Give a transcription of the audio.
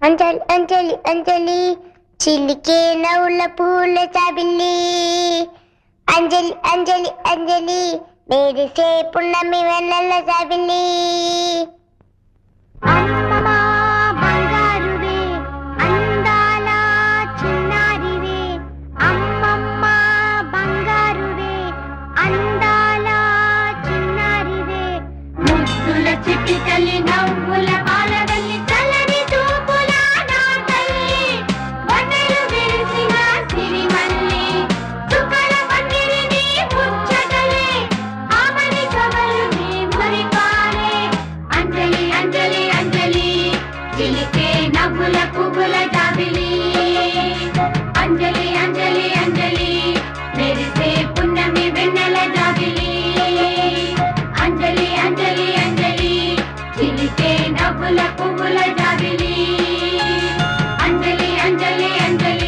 అంజలి అంజలి అంజలి చిలికే నవ్వుల పూల చాబిల్లి. అంజలి అంజలి అంజలి మెరిసే పున్నమి వెన్నెల చాబిల్లి. అమ్మమా బంగారువే అందాల చిన్నారివే. అమ్మమ్మ బంగారువే అందాల చిన్నారివే. ముద్దుల చిట్టి తల్లి నవ్వుల బాలవల్లి చల్లని చూపుల నా తల్లి. వన్నెలు విరిసిన సిరిమల్లి చుక్కల పందిరిని ముచ్చటలే. ఆమని కవలుని మురిపాలే. అంజలి అంజలి అంజలి చిలికే నవ్వుల పువ్వుల జాబిలి. అంజలి అంజలి అంజలి మెరిసే పున్నమి వెన్నెల జాబిలి. అంజలి అంజలి అంజలి చిలికే నవ్వుల పువ్వుల జాబిలి. అంజలి అంజలి అంజలి